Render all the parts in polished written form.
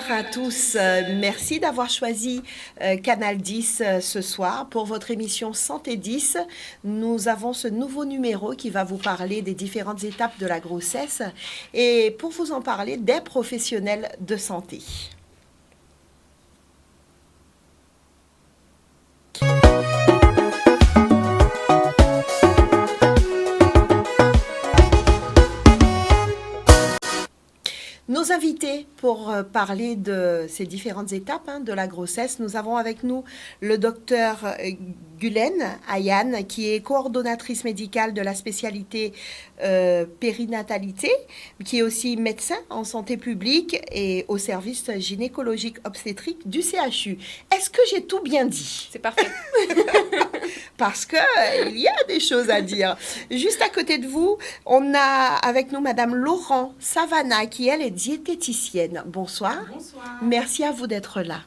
Bonsoir à tous. Merci d'avoir choisi Canal 10 ce soir pour votre émission Santé 10. Nous avons ce nouveau numéro qui va vous parler des différentes étapes de la grossesse et pour vous en parler des professionnels de santé. Nos invités pour parler de ces différentes étapes de la grossesse, nous avons avec nous le docteur Gülen Ayhan, qui est coordonnatrice médicale de la spécialité périnatalité, qui est aussi médecin en santé publique et au service gynécologique obstétrique du CHU. Est-ce que j'ai tout bien dit? C'est parfait. Parce qu'il y a des choses à dire. Juste à côté de vous, on a avec nous Madame Laurent Savana, qui elle est diététicienne. Bonsoir. Bonsoir. Merci à vous d'être là.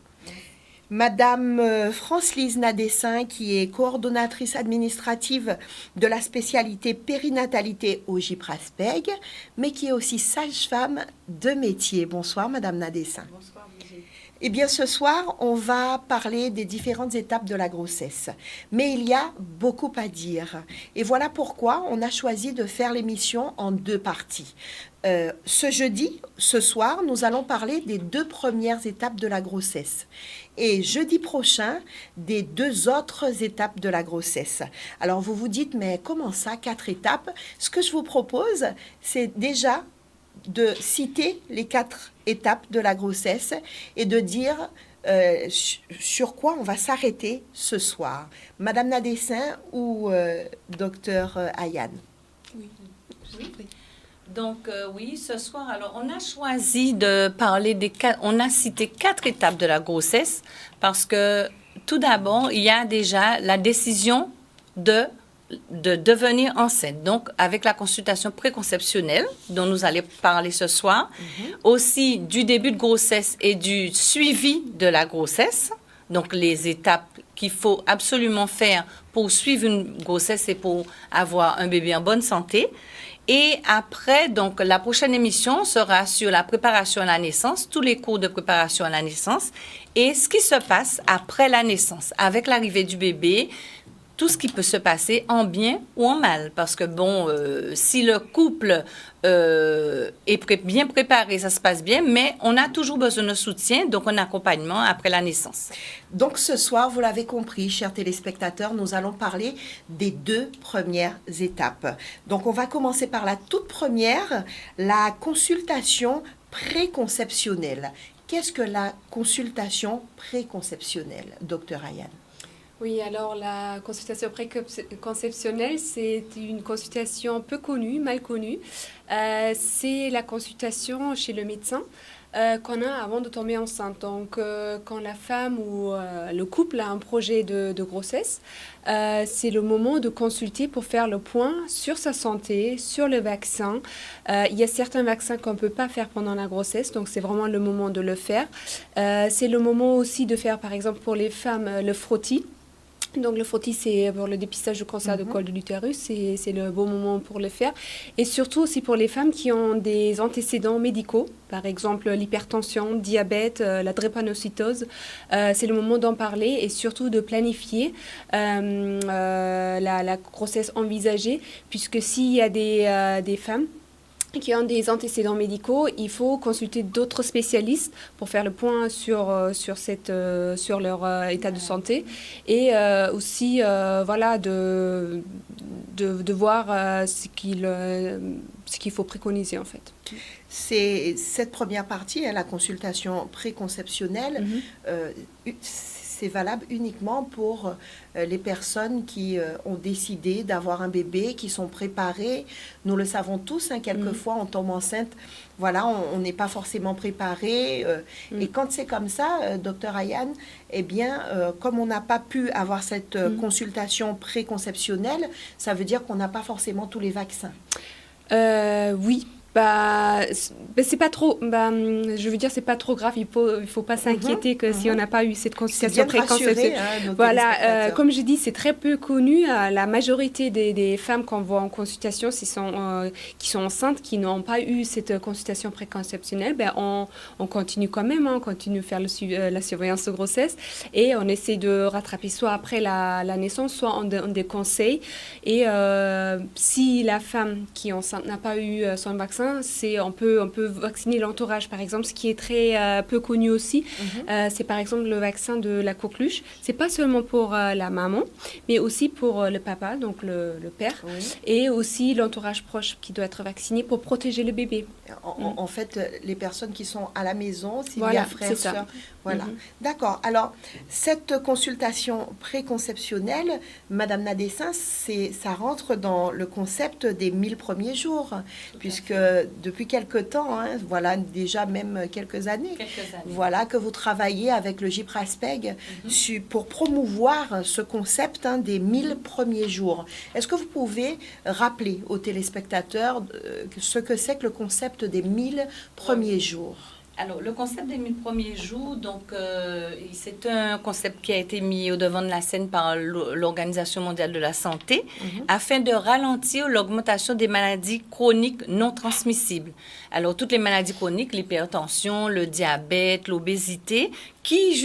Madame France-Lise Nadessin, qui est coordonnatrice administrative de la spécialité périnatalité au GIPRASPEG, mais qui est aussi sage-femme de métier. Bonsoir, Madame Nadessin. Bonsoir, Brigitte. Eh bien, ce soir, on va parler des différentes étapes de la grossesse. Mais il y a beaucoup à dire. Et voilà pourquoi on a choisi de faire l'émission en deux parties. Ce jeudi, ce soir, nous allons parler des 2 premières étapes de la grossesse. Et jeudi prochain, des 2 autres étapes de la grossesse. Alors, vous vous dites, mais comment ça, 4 étapes? Ce que je vous propose, c'est déjà de citer les 4 étapes de la grossesse et de dire sur quoi on va s'arrêter ce soir. Madame Nadessin ou docteur Ayhan? Oui. Donc, oui, ce soir, alors, on a choisi de parler on a cité 4 étapes de la grossesse parce que, tout d'abord, il y a déjà la décision de devenir enceinte. Donc, avec la consultation préconceptionnelle dont nous allons parler ce soir, aussi du début de grossesse et du suivi de la grossesse, donc les étapes qu'il faut absolument faire pour suivre une grossesse et pour avoir un bébé en bonne santé. Et après, donc, la prochaine émission sera sur la préparation à la naissance, tous les cours de préparation à la naissance et ce qui se passe après la naissance, avec l'arrivée du bébé, tout ce qui peut se passer en bien ou en mal. Parce que, bon, si le couple est bien préparé, ça se passe bien, mais on a toujours besoin de soutien, donc un accompagnement après la naissance. Donc, ce soir, vous l'avez compris, chers téléspectateurs, nous allons parler des 2 premières étapes. Donc, on va commencer par la toute première, la consultation préconceptionnelle. Qu'est-ce que la consultation préconceptionnelle, docteur Ayhan? Oui, alors la consultation préconceptionnelle, c'est une consultation peu connue, mal connue. C'est la consultation chez le médecin qu'on a avant de tomber enceinte. Donc, quand la femme ou le couple a un projet de grossesse, c'est le moment de consulter pour faire le point sur sa santé, sur le vaccin. Il y a certains vaccins qu'on ne peut pas faire pendant la grossesse, donc c'est vraiment le moment de le faire. C'est le moment aussi de faire, par exemple, pour les femmes, le frottis. Donc, le frottis, c'est pour le dépistage du cancer de col de l'utérus. C'est le bon moment pour le faire. Et surtout aussi pour les femmes qui ont des antécédents médicaux, par exemple l'hypertension, le diabète, la drépanocytose. C'est le moment d'en parler et surtout de planifier la grossesse envisagée, puisque s'il y a des femmes qui ont des antécédents médicaux, il faut consulter d'autres spécialistes pour faire le point sur leur état de santé et aussi voilà, de voir ce qu'il faut préconiser en fait. C'est cette première partie, la consultation préconceptionnelle, c'est valable uniquement pour les personnes qui ont décidé d'avoir un bébé, qui sont préparées. Nous le savons tous, quelquefois on tombe enceinte, voilà, on n'est pas forcément préparé. Et quand c'est comme ça, docteur Ayhan, eh bien, comme on n'a pas pu avoir cette consultation préconceptionnelle, ça veut dire qu'on n'a pas forcément tous les vaccins. Oui. C'est pas trop. Je veux dire, c'est pas trop grave. Il faut pas s'inquiéter que si on n'a pas eu cette consultation préconceptionnelle. Voilà, comme je dis, c'est très peu connu. La majorité des femmes qu'on voit en consultation, qui sont enceintes, qui n'ont pas eu cette consultation préconceptionnelle, on continue quand même. On continue de faire la surveillance de grossesse et on essaie de rattraper soit après la naissance, soit on des conseils. Et si la femme qui est enceinte n'a pas eu son vaccin, on peut vacciner l'entourage, par exemple, ce qui est très peu connu aussi. C'est par exemple le vaccin de la coqueluche. C'est pas seulement pour la maman, mais aussi pour le papa, donc le père, et aussi l'entourage proche qui doit être vacciné pour protéger le bébé. En fait, les personnes qui sont à la maison, s'il y a frères, sœurs. Voilà. D'accord. Alors, cette consultation préconceptionnelle, Madame Nadessin, ça rentre dans le concept des 1000 premiers jours, puisque depuis quelque temps, voilà, déjà même quelques années, voilà, que vous travaillez avec le GIPRASPEG pour promouvoir ce concept des 1000 premiers jours. Est-ce que vous pouvez rappeler aux téléspectateurs ce que c'est que le concept des 1000 premiers jours? Alors, le concept des 1000 premiers jours, donc, c'est un concept qui a été mis au devant de la scène par l'Organisation mondiale de la santé afin de ralentir l'augmentation des maladies chroniques non transmissibles. Alors, toutes les maladies chroniques, l'hypertension, le diabète, l'obésité, qui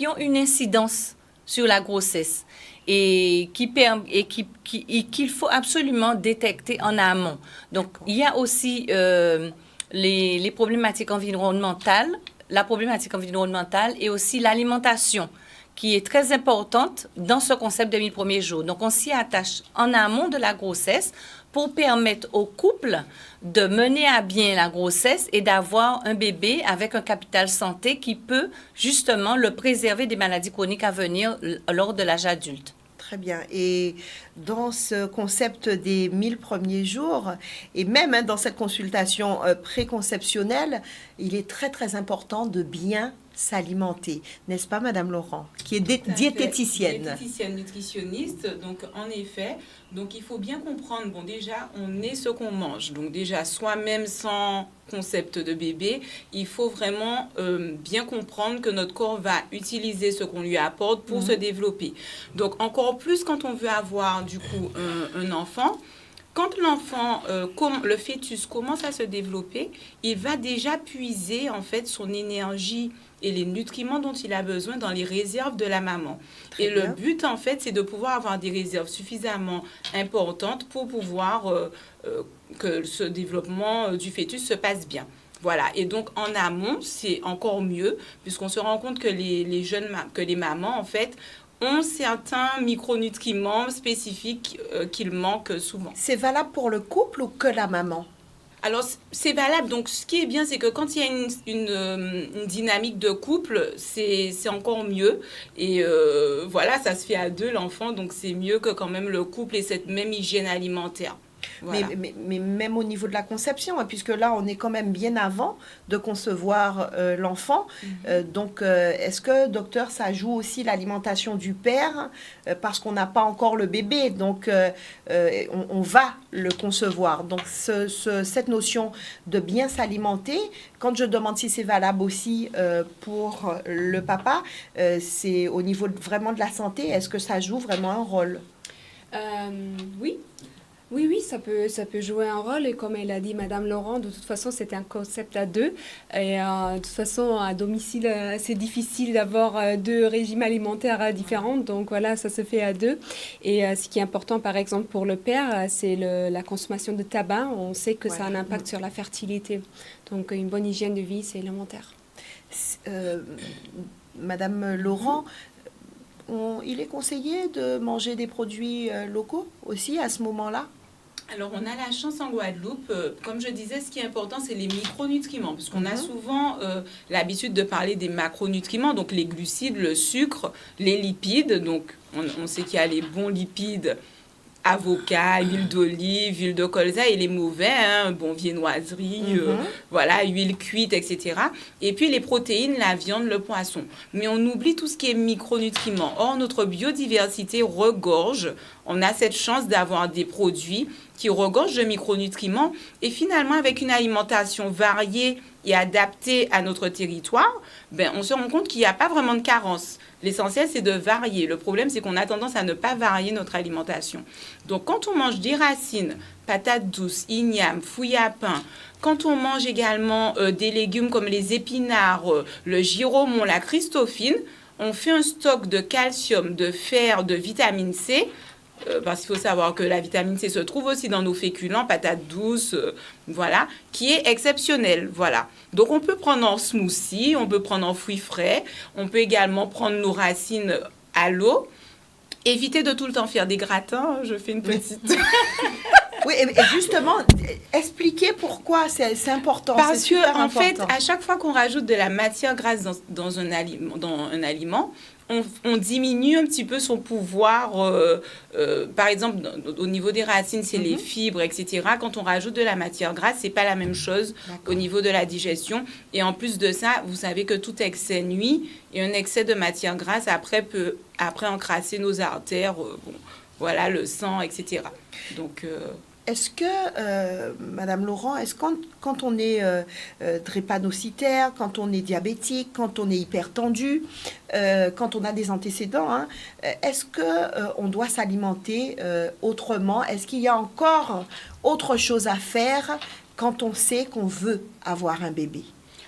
ont une incidence sur la grossesse et qu'il faut absolument détecter en amont. Donc, il y a aussi les problématiques environnementales, la problématique environnementale et aussi l'alimentation, qui est très importante dans ce concept de 1000 premiers jours. Donc, on s'y attache en amont de la grossesse pour permettre au couple de mener à bien la grossesse et d'avoir un bébé avec un capital santé qui peut justement le préserver des maladies chroniques à venir lors de l'âge adulte. Très bien. Et dans ce concept des 1000 premiers jours, et même dans cette consultation préconceptionnelle, il est très, très important de bien s'alimenter, n'est-ce pas, Madame Laurent, qui est diététicienne. Diététicienne, nutritionniste, donc en effet, donc il faut bien comprendre, bon déjà, on est ce qu'on mange, donc déjà, soi-même sans concept de bébé, il faut vraiment bien comprendre que notre corps va utiliser ce qu'on lui apporte pour se développer. Donc encore plus quand on veut avoir du coup un enfant, quand l'enfant, le fœtus commence à se développer, il va déjà puiser en fait son énergie et les nutriments dont il a besoin dans les réserves de la maman. Très bien. Le but en fait, c'est de pouvoir avoir des réserves suffisamment importantes pour pouvoir que ce développement du fœtus se passe bien. Voilà, et donc en amont, c'est encore mieux, puisqu'on se rend compte que les mamans, en fait, ont certains micronutriments spécifiques qu'ils manquent souvent. C'est valable pour le couple ou que la maman? Alors, c'est valable. Donc, ce qui est bien, c'est que quand il y a une dynamique de couple, c'est encore mieux. Et voilà, ça se fait à deux, l'enfant. Donc, c'est mieux que quand même le couple ait cette même hygiène alimentaire. Voilà. Mais même au niveau de la conception, puisque là, on est quand même bien avant de concevoir l'enfant. Donc, est-ce que, docteur, ça joue aussi l'alimentation du père parce qu'on n'a pas encore le bébé, donc on va le concevoir. Donc, cette notion de bien s'alimenter, quand je demande si c'est valable aussi pour le papa, c'est au niveau vraiment de la santé, est-ce que ça joue vraiment un rôle? Oui. Oui, ça peut jouer un rôle. Et comme elle a dit, Madame Laurent, de toute façon, c'est un concept à deux. Et de toute façon, à domicile, c'est difficile d'avoir deux régimes alimentaires différents. Donc voilà, ça se fait à deux. Et ce qui est important, par exemple, pour le père, c'est la consommation de tabac. On sait que ça a un impact sur la fertilité. Donc une bonne hygiène de vie, c'est élémentaire. Madame Laurent, il est conseillé de manger des produits locaux aussi à ce moment-là? Alors, on a la chance en Guadeloupe, comme je disais, ce qui est important, c'est les micronutriments, parce qu'on a souvent l'habitude de parler des macronutriments, donc les glucides, le sucre, les lipides. Donc, on sait qu'il y a les bons lipides avocat, huile d'olive, huile de colza et les mauvais, hein, bon, viennoiserie, voilà, huile cuite, etc. Et puis les protéines, la viande, le poisson. Mais on oublie tout ce qui est micronutriments. Or, notre biodiversité regorge. On a cette chance d'avoir des produits qui regorgent de micronutriments. Et finalement, avec une alimentation variée et adaptée à notre territoire, ben, on se rend compte qu'il n'y a pas vraiment de carence. L'essentiel, c'est de varier. Le problème, c'est qu'on a tendance à ne pas varier notre alimentation. Donc, quand on mange des racines, patates douces, ignames, fouilles à pain, quand on mange également des légumes comme les épinards, le giromon, la christophine, on fait un stock de calcium, de fer, de vitamine C, parce qu'il faut savoir que la vitamine C se trouve aussi dans nos féculents, patates douces, voilà, qui est exceptionnel, voilà. Donc, on peut prendre en smoothie, on peut prendre en fruits frais, on peut également prendre nos racines à l'eau. Évitez de tout le temps faire des gratins, je fais une petite... Oui, et justement, expliquez pourquoi c'est important. Parce que, en fait, à chaque fois qu'on rajoute de la matière grasse dans un aliment, on diminue un petit peu son pouvoir. Par exemple, au niveau des racines, c'est les fibres, etc. Quand on rajoute de la matière grasse, c'est pas la même chose au niveau de la digestion. Et en plus de ça, vous savez que tout excès nuit et un excès de matière grasse peut encrasser nos artères, voilà, le sang, etc. Donc... Est-ce que, Madame Laurent, est-ce que quand on est drépanocytaire, quand on est diabétique, quand on est hypertendu, quand on a des antécédents, hein, est-ce qu'on doit s'alimenter autrement? Est-ce qu'il y a encore autre chose à faire quand on sait qu'on veut avoir un bébé?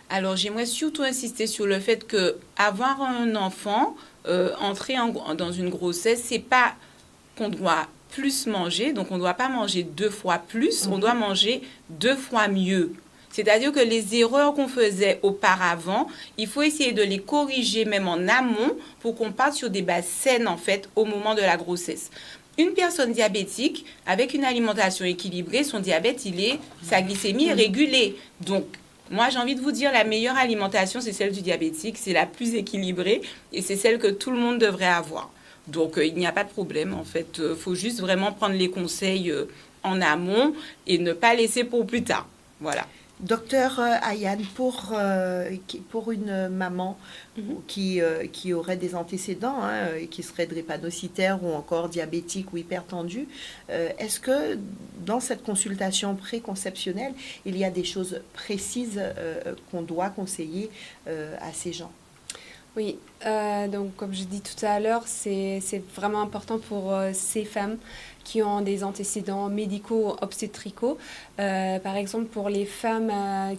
Alors, j'aimerais surtout insister sur le fait qu'avoir un enfant, entrer dans une grossesse, c'est pas qu'on doit plus manger, donc on ne doit pas manger 2 fois plus, on doit manger 2 fois mieux. C'est-à-dire que les erreurs qu'on faisait auparavant, il faut essayer de les corriger même en amont pour qu'on parte sur des bases saines, en fait, au moment de la grossesse. Une personne diabétique, avec une alimentation équilibrée, son diabète, sa glycémie est régulée. Donc, moi, j'ai envie de vous dire, la meilleure alimentation, c'est celle du diabétique, c'est la plus équilibrée et c'est celle que tout le monde devrait avoir. Donc, il n'y a pas de problème, en fait. Il faut juste vraiment prendre les conseils en amont et ne pas laisser pour plus tard. Voilà. Docteur Ayane, pour une maman qui aurait des antécédents, hein, qui serait drépanocytaire ou encore diabétique ou hypertendue, est-ce que dans cette consultation préconceptionnelle, il y a des choses précises qu'on doit conseiller à ces gens? Oui, donc comme je dis tout à l'heure, c'est vraiment important pour ces femmes qui ont des antécédents médicaux obstétricaux. Par exemple, pour les femmes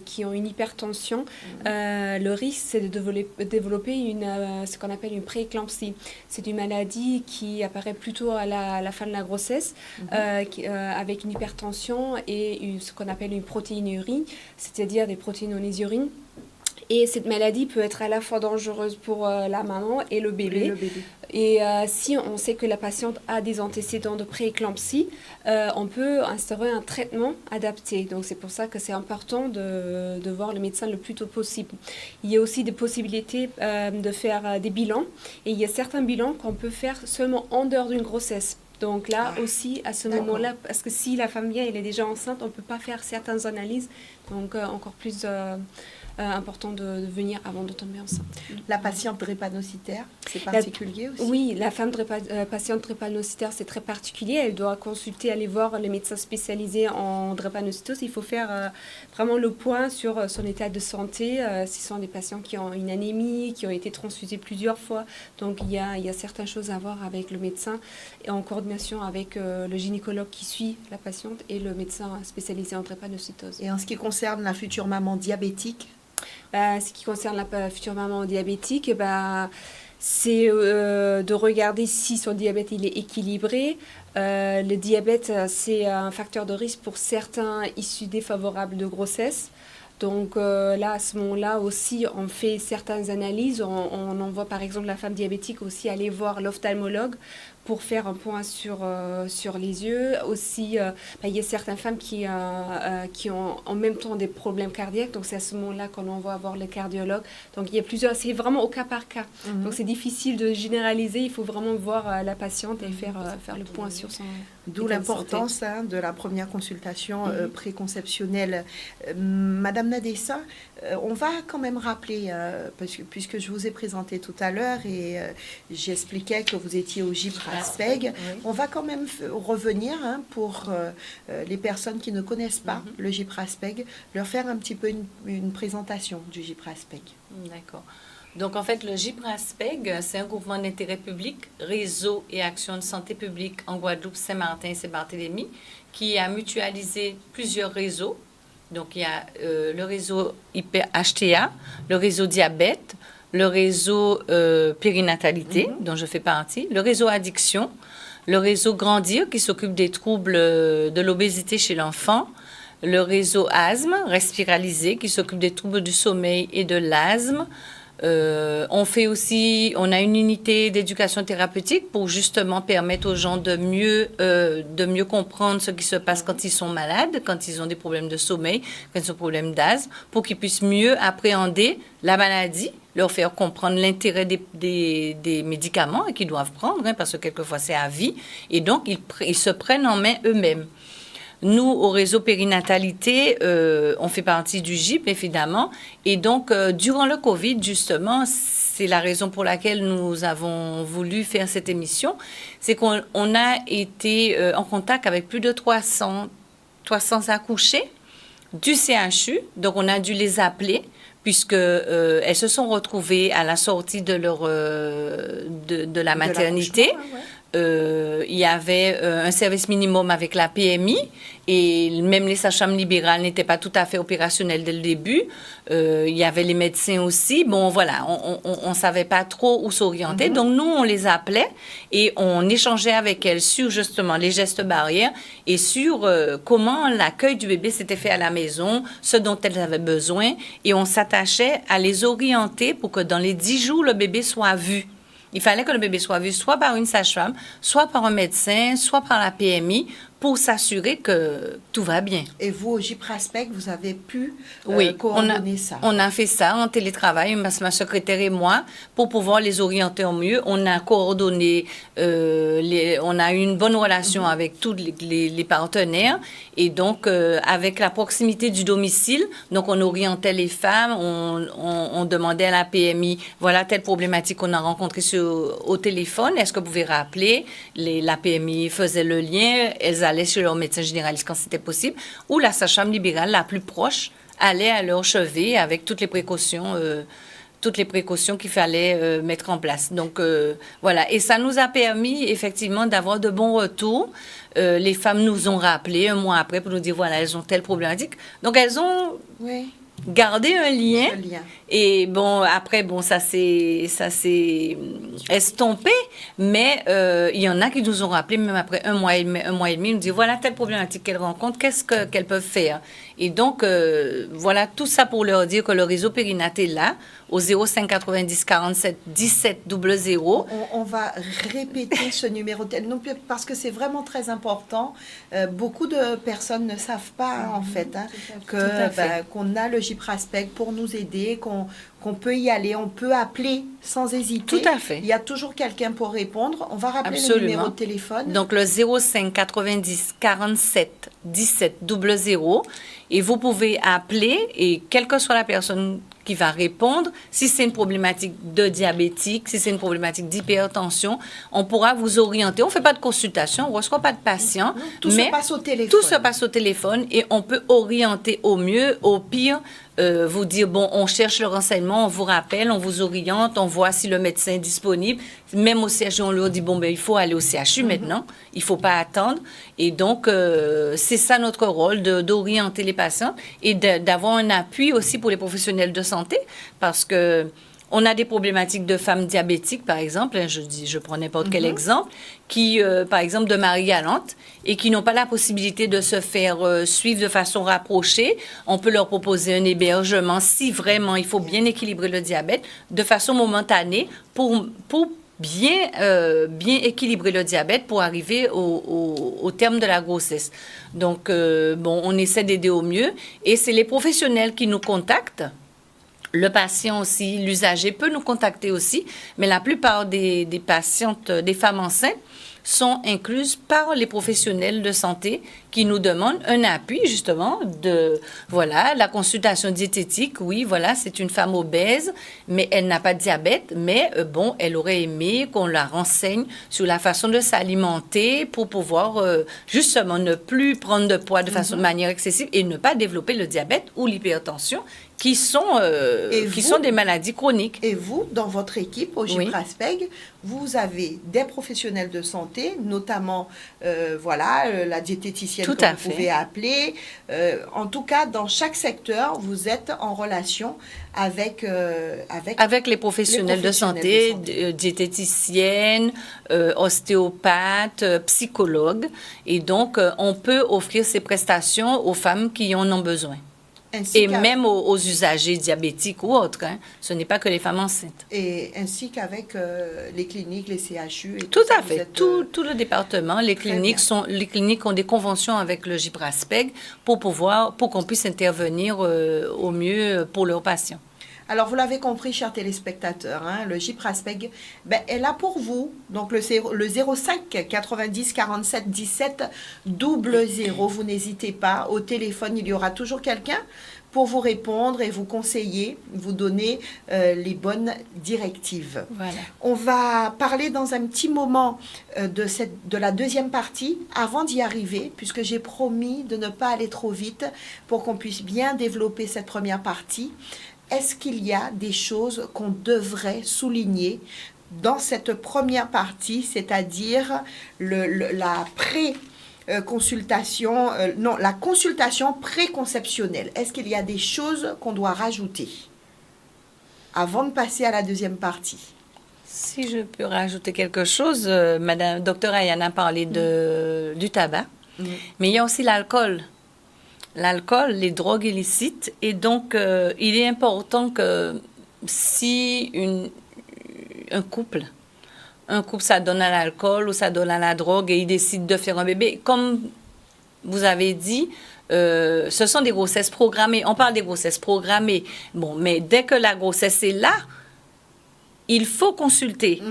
qui ont une hypertension, le risque, c'est de développer ce qu'on appelle une prééclampsie. C'est une maladie qui apparaît plutôt à la fin de la grossesse, avec une hypertension et ce qu'on appelle une protéinurie, c'est-à-dire des protéines dans les urines. Et cette maladie peut être à la fois dangereuse pour la maman et le bébé. Et si on sait que la patiente a des antécédents de prééclampsie, on peut instaurer un traitement adapté. Donc c'est pour ça que c'est important de voir le médecin le plus tôt possible. Il y a aussi des possibilités de faire des bilans. Et il y a certains bilans qu'on peut faire seulement en dehors d'une grossesse. Donc là aussi, à ce moment-là, parce que si la femme vient, elle est déjà enceinte, on ne peut pas faire certaines analyses. Donc encore plus... important de venir avant de tomber enceinte. La patiente drépanocytaire, c'est particulier aussi? Oui, la femme patiente drépanocytaire, c'est très particulier. Elle doit consulter, aller voir les médecins spécialisés en drépanocytose. Il faut faire vraiment le point sur son état de santé. Ce sont des patients qui ont une anémie, qui ont été transfusés plusieurs fois. Donc, il y a certaines choses à voir avec le médecin et en coordination avec le gynécologue qui suit la patiente et le médecin spécialisé en drépanocytose. Et en ce qui concerne la future maman diabétique? Ce qui concerne la future maman diabétique, c'est de regarder si son diabète il est équilibré. Le diabète, c'est un facteur de risque pour certains issus défavorables de grossesse. Donc là, à ce moment-là aussi, on fait certaines analyses. On envoie par exemple la femme diabétique aussi aller voir l'ophtalmologue pour faire un point sur les yeux. Aussi, il y a certaines femmes qui ont en même temps des problèmes cardiaques. Donc, c'est à ce moment-là qu'on va voir le cardiologue. Donc, il y a plusieurs... C'est vraiment au cas par cas. Donc, c'est difficile de généraliser. Il faut vraiment voir la patiente et faire le point sur son... D'où l'importance de la première consultation préconceptionnelle. Madame Nadessa, on va quand même rappeler, puisque je vous ai présenté tout à l'heure et j'expliquais que vous étiez au GIPRASPEG, on va quand même revenir pour les personnes qui ne connaissent pas le GIPRASPEG, leur faire un petit peu une présentation du GIPRASPEG. D'accord. Donc, en fait, le GIPRASPEG, c'est un groupement d'intérêt public, réseau et action de santé publique en Guadeloupe, Saint-Martin et Saint-Barthélemy, qui a mutualisé plusieurs réseaux. Donc, il y a le réseau HTA, le réseau diabète, le réseau périnatalité, dont je fais partie, le réseau addiction, le réseau Grandir, qui s'occupe des troubles de l'obésité chez l'enfant, le réseau asthme, respiralisé, qui s'occupe des troubles du sommeil et de l'asthme. On a une unité d'éducation thérapeutique pour justement permettre aux gens de mieux comprendre ce qui se passe quand ils sont malades, quand ils ont des problèmes de sommeil, quand ils ont des problèmes d'asthme, pour qu'ils puissent mieux appréhender la maladie, leur faire comprendre l'intérêt des médicaments qu'ils doivent prendre, parce que quelquefois c'est à vie, et donc ils se prennent en main eux-mêmes. Nous, au réseau périnatalité, on fait partie du GIP, évidemment. Et donc, durant le COVID, justement, c'est la raison pour laquelle nous avons voulu faire cette émission. C'est qu'on a été en contact avec plus de 300 accouchés du CHU. Donc, on a dû les appeler puisque elles se sont retrouvées à la sortie de la maternité. Il y avait un service minimum avec la PMI et même les sages-femmes libérales n'étaient pas tout à fait opérationnelles dès le début. Il y avait les médecins aussi. Bon, voilà, on ne savait pas trop où s'orienter. Donc, nous, on les appelait et on échangeait avec elles sur justement les gestes barrières et sur comment l'accueil du bébé s'était fait à la maison, ce dont elles avaient besoin. Et on s'attachait à les orienter pour que dans les 10 jours, le bébé soit vu. Il fallait que le bébé soit vu soit par une sage-femme, soit par un médecin, soit par la PMI, pour s'assurer que tout va bien. Et vous, au GIPRASPEG, vous avez pu coordonner ça? On a fait ça en télétravail, ma secrétaire et moi, pour pouvoir les orienter au mieux. On a coordonné, on a eu une bonne relation avec tous les partenaires. Et donc, avec la proximité du domicile, donc on orientait les femmes, on demandait à la PMI, voilà telle problématique qu'on a rencontrée au téléphone, est-ce que vous pouvez rappeler? La PMI faisait le lien, elles allaient chez leur médecin généraliste quand c'était possible, ou la sage-femme libérale la plus proche allait à leur chevet avec toutes les précautions qu'il fallait mettre en place. Donc, voilà. Et ça nous a permis, effectivement, d'avoir de bons retours. Les femmes nous ont rappelé un mois après pour nous dire, voilà, elles ont telle problématique. Donc, elles ont gardé un lien. Et bon, après, ça s'est estompé. Mais il y en a qui nous ont rappelé, même après un mois et demi, nous disent, voilà telle problématique qu'elles rencontrent, qu'est-ce qu'elles peuvent faire? Et donc, voilà, tout ça pour leur dire que le réseau périnat est là, au 05 90 47 17 00. On va répéter ce numéro parce que c'est vraiment très important. Beaucoup de personnes ne savent pas, en fait, qu'on a le GIPRASPEG pour nous aider, qu'on peut y aller, on peut appeler sans hésiter. Tout à fait. Il y a toujours quelqu'un pour répondre. On va rappeler Absolument. le numéro de téléphone. Donc, le 05 90 47 17 00. Et vous pouvez appeler et quelle que soit la personne qui va répondre, si c'est une problématique de diabétique, si c'est une problématique d'hypertension, on pourra vous orienter. On ne fait pas de consultation, on ne reçoit pas de patient. Tout se passe au téléphone. Tout se passe au téléphone et on peut orienter au mieux, au pire, vous dire, bon, on cherche le renseignement, on vous rappelle, on vous oriente, on voit si le médecin est disponible. Même au CHU, on leur dit, bon, il faut aller au CHU maintenant, il ne faut pas attendre. Et donc, c'est ça notre rôle, d'orienter les patients et d'avoir un appui aussi pour les professionnels de santé, parce que on a des problématiques de femmes diabétiques, par exemple, je prends n'importe quel exemple, qui, par exemple, de Marie Galante, et qui n'ont pas la possibilité de se faire suivre de façon rapprochée. On peut leur proposer un hébergement si vraiment il faut bien équilibrer le diabète de façon momentanée pour bien équilibrer le diabète pour arriver au terme de la grossesse. Donc, on essaie d'aider au mieux. Et c'est les professionnels qui nous contactent. Le patient aussi, l'usager peut nous contacter aussi. Mais la plupart des patientes, des femmes enceintes, sont incluses par les professionnels de santé qui nous demandent un appui, justement, de, voilà, la consultation diététique. Oui, voilà, c'est une femme obèse, mais elle n'a pas de diabète, mais elle aurait aimé qu'on la renseigne sur la façon de s'alimenter pour pouvoir, justement, ne plus prendre de poids de manière excessive et ne pas développer le diabète ou l'hypertension, qui sont des maladies chroniques. Et vous, dans votre équipe au GIPRASPEG, vous avez des professionnels de santé, notamment la diététicienne que vous pouvez appeler. En tout cas, dans chaque secteur, vous êtes en relation avec les professionnels de santé, diététiciennes, ostéopathes, psychologues. Et donc, on peut offrir ces prestations aux femmes qui en ont besoin. Et même aux usagers diabétiques ou autres. Hein. Ce n'est pas que les femmes enceintes. Et ainsi qu'avec les cliniques, les CHU. Et tout à fait. Tout le département. Les cliniques ont des conventions avec le GIPRASPEG pour qu'on puisse intervenir au mieux pour leurs patients. Alors, vous l'avez compris, chers téléspectateurs, hein, le GIPRASPEG est là pour vous. Donc, le 05 90 47 17 00. Vous n'hésitez pas. Au téléphone, il y aura toujours quelqu'un pour vous répondre et vous conseiller, vous donner les bonnes directives. Voilà. On va parler dans un petit moment de la deuxième partie, avant d'y arriver, puisque j'ai promis de ne pas aller trop vite pour qu'on puisse bien développer cette première partie. Est-ce qu'il y a des choses qu'on devrait souligner dans cette première partie, c'est-à-dire la consultation préconceptionnelle? Est-ce qu'il y a des choses qu'on doit rajouter avant de passer à la deuxième partie? Si je peux rajouter quelque chose, Madame Docteur Ayana a parlé du tabac, mais il y a aussi l'alcool. L'alcool, les drogues illicites. Et donc, il est important que si un couple, ça donne à l'alcool ou ça donne à la drogue et il décide de faire un bébé, comme vous avez dit, ce sont des grossesses programmées. On parle des grossesses programmées. Bon, mais dès que la grossesse est là, il faut consulter.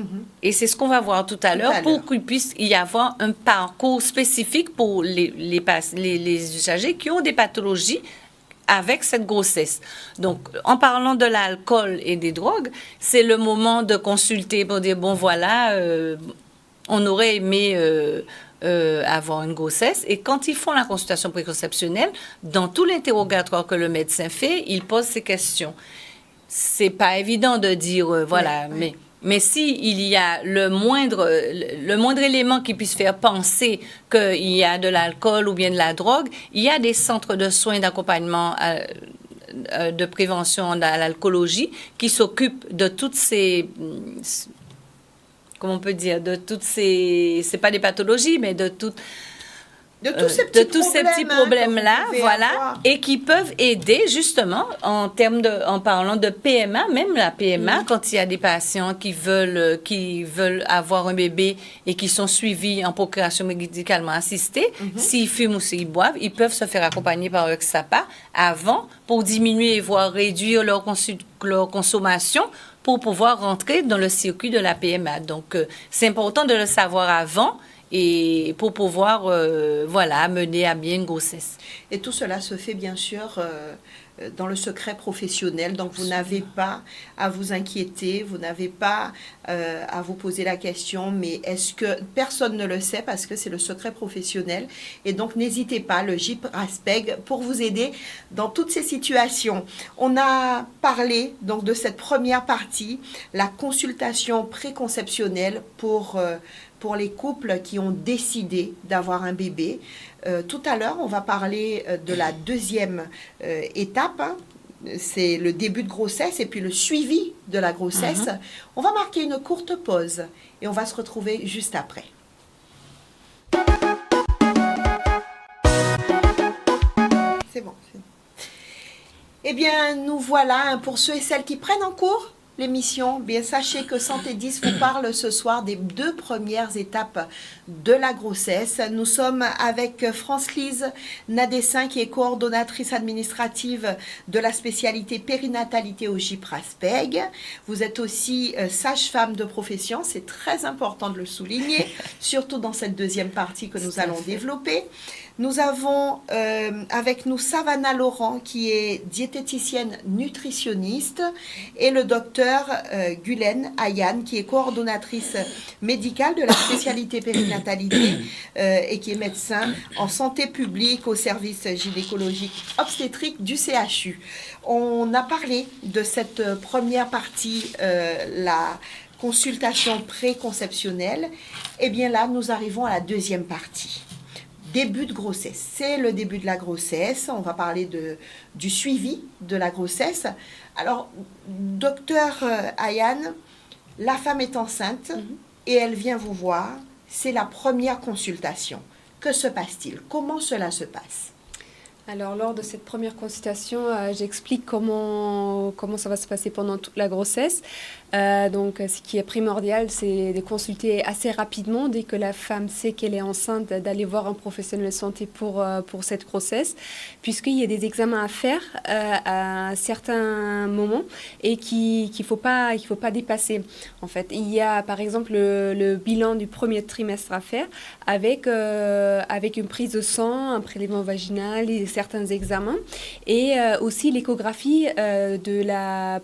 Et c'est ce qu'on va voir tout à l'heure pour qu'il puisse y avoir un parcours spécifique pour les usagers qui ont des pathologies avec cette grossesse. Donc, en parlant de l'alcool et des drogues, c'est le moment de consulter pour dire, bon, voilà, on aurait aimé avoir une grossesse. Et quand ils font la consultation préconceptionnelle, dans tout l'interrogatoire que le médecin fait, il pose ces questions. C'est pas évident de dire, mais si il y a le moindre élément qui puisse faire penser qu'il y a de l'alcool ou bien de la drogue, il y a des centres de soins d'accompagnement de prévention à l'alcoolologie qui s'occupent de toutes ces... Comment on peut dire? De toutes ces... C'est pas des pathologies, mais de toutes... De tous ces petits problèmes-là, voilà, et qui peuvent aider justement en parlant de PMA, même la PMA, quand il y a des patients qui veulent avoir un bébé et qui sont suivis en procréation médicalement assistée, s'ils fument ou s'ils boivent, ils peuvent se faire accompagner par leur XAPA avant pour diminuer, voire réduire leur consommation pour pouvoir rentrer dans le circuit de la PMA. Donc, c'est important de le savoir avant et pour pouvoir mener à bien une grossesse. Et tout cela se fait bien sûr dans le secret professionnel, donc vous n'avez pas à vous inquiéter, vous n'avez pas à vous poser la question, mais est-ce que personne ne le sait parce que c'est le secret professionnel, et donc n'hésitez pas, le GIPRASPEG pour vous aider dans toutes ces situations. On a parlé donc de cette première partie, la consultation préconceptionnelle pour les couples qui ont décidé d'avoir un bébé. Tout à l'heure, on va parler de la deuxième étape. Hein. C'est le début de grossesse et puis le suivi de la grossesse. On va marquer une courte pause et on va se retrouver juste après. C'est bon. Eh bien, nous voilà, pour ceux et celles qui prennent en cours, l'émission, bien sachez que Santé 10 vous parle ce soir des 2 premières étapes de la grossesse. Nous sommes avec France-Lise Nadessin, qui est coordonnatrice administrative de la spécialité périnatalité au GIPRASPEG. Vous êtes aussi sage-femme de profession, c'est très important de le souligner, surtout dans cette deuxième partie que nous allons développer. Nous avons avec nous Savannah Laurent, qui est diététicienne nutritionniste, et le docteur Güllen Ayhan, qui est coordonnatrice médicale de la spécialité périnatalité et qui est médecin en santé publique au service gynécologique obstétrique du CHU. On a parlé de cette première partie, la consultation préconceptionnelle. Et bien là, nous arrivons à la deuxième partie. Début de grossesse, c'est le début de la grossesse. On va parler du suivi de la grossesse. Alors, docteur Ayhan, la femme est enceinte et elle vient vous voir. C'est la première consultation. Que se passe-t-il? Comment cela se passe? Alors, lors de cette première consultation, j'explique comment ça va se passer pendant toute la grossesse. Donc, ce qui est primordial, c'est de consulter assez rapidement, dès que la femme sait qu'elle est enceinte, d'aller voir un professionnel de santé pour cette grossesse, puisqu'il y a des examens à faire à certains moments et qu'il faut pas dépasser. En fait, il y a par exemple le bilan du premier trimestre à faire avec une prise de sang, un prélèvement vaginal et certains examens, et aussi l'échographie